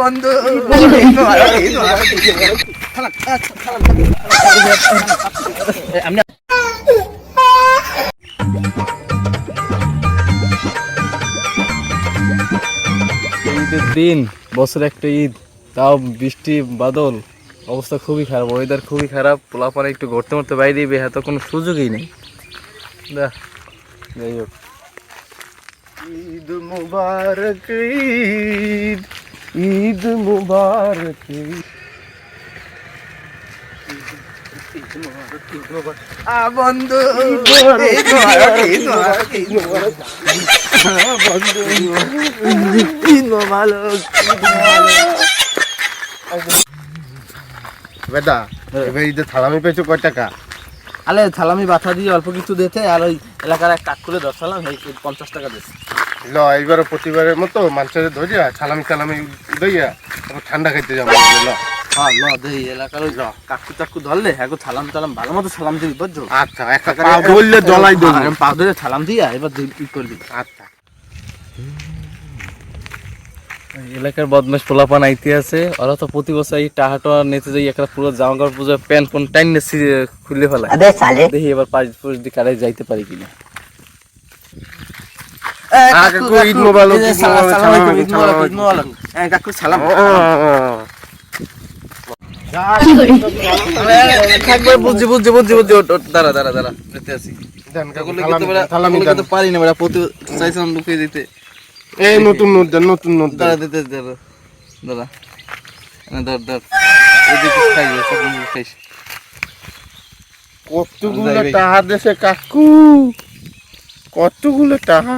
বন্ধু আমি ঈদের দিন, বছর একটা ঈদ, তাও বৃষ্টি বাদল, অবস্থা খুবই খারাপ, ওয়েদার খুবই খারাপ। পোলাপানে একটু ঘুরতে মরতে বাইরে বের তো কোনো সুযোগই নেই। যাই হোক, ঈদ মুবারক, ঈদ ঈদ মুবারক, বন্ধু বেটা এবার ঈদের সালামি পেয়েছো কয় টাকা? আলে সালামি বাছা দিয়ে অল্প কিছু দিতে, আর ওই এলাকার এক কাক করে 10 সালাম 50 টাকা দিচ্ছে। ল এইবারও প্রতিবারের মতো মানুষের ধরিয়া সালামি টালামি দইয়া তারপর ঠান্ডা খাইতে যাবো। ল হ্যাঁ ল দেই, এলাকার ওই কাকু টাকু ধরলে হ্যাঁ সালাম টালাম ভালো মতো সালাম দিবি, বুঝছো? আচ্ছা, একটা পা ধরলে জলাই দেবো। পা ধরে সালাম দিয়া এবার কি করবি? আচ্ছা, এলাকার বদমাশ পোলাপান আইতে আছে, ওরা তো প্রতি বছর এই টাহাটা নিতে যাই একটা পুরো জামা কাপড় পুজো প্যান্ট ফোন টাইন খুলে ফেলায়। দেখি এবার 5 দিকে কারে যাইতে পারি কিনা। ঈদ মোবারক, কাকু সালাম বুঝছি বুঝছি বুঝছি বুঝছি। দাঁড়া দাঁড়া দাঁড়া দেখতে আছি, পারি না বেড়া প্রতি চাইছিলাম ঢুকিয়ে দিতে। এই নতুন নোট দেন, নতুন নোট দাঁড়া দিতে দাঁড়া দাঁড়া ধর ধর খাইস। কতগুলো টাকা দেশে কাকু, কতগুলো টাকা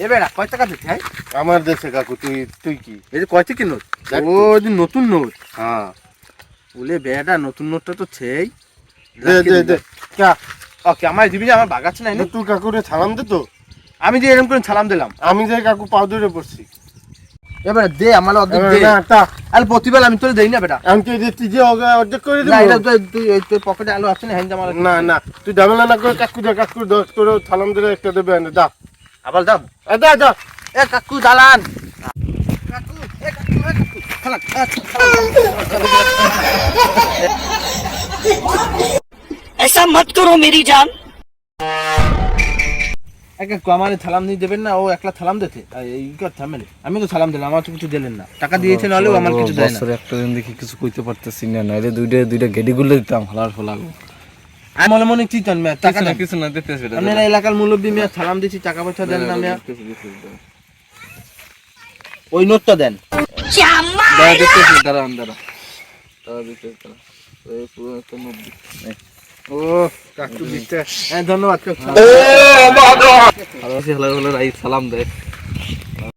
এ বেড়া কয় টাকা দিতে? হ্যাঁ আমার দেশে কাকু। তুই তুই কি এই যে কয় থেকে নোট? ও নতুন নোট। হ্যাঁ বলে বেড়া নতুন নোটটা তো সেই দে দে দে। ওকে আমার দিবি না, আমার বাগাচ্ছে না। তুই কাকুরে সালাম দে তো। আমি যে এরকম করে সালাম দিলাম, আমি যে কাকু পাও ধরে পড়ছি। এবার দে আমার অর্ধেক দে। না তা আর প্রতিবার আমি তোরে দেই না বেটা। আমি তুই দিচ্ছি যে অর্ধেক করে না এটা দেবো। তুই তোর পকেটে আলু আছে না? হ্যাঁ আমার না না, তুই ঝামেলা না করে কাকু যা, কাকু তোর সালাম দিলে একটা দেবে। দা আবার দাম দা দা। এ কাকু দালান কাকু, এ কাকু, এ কাকু খালাক ऐसा मत करो मेरी जान। কাকু আমার সালাম দিয়ে দেবেন না? ও একলা সালাম দিতে এই কথা মানে আমি তো সালাম দিলাম, আমার তো কিছু দিলেন না। টাকা দিয়েছেন হলেও আমার কিছু দেয় না। বছরে একটা দিন দেখি কিছু কইতে পারতেছি না, নাইলে দুইটা গেডি গুলো দিতাম হালার ফলা। আমি মনে মনে চিন্তা টাকা দেন। কিছু না দিতেছি, আপনারা এলাকার মুরব্বী মিয়া সালাম দিছি, টাকা পয়সা দেন না মিয়া। ওই নোটটা দেন। ও কাকু দিতে। হ্যাঁ ধন্যবাদ কাকু। সালাম দেয়।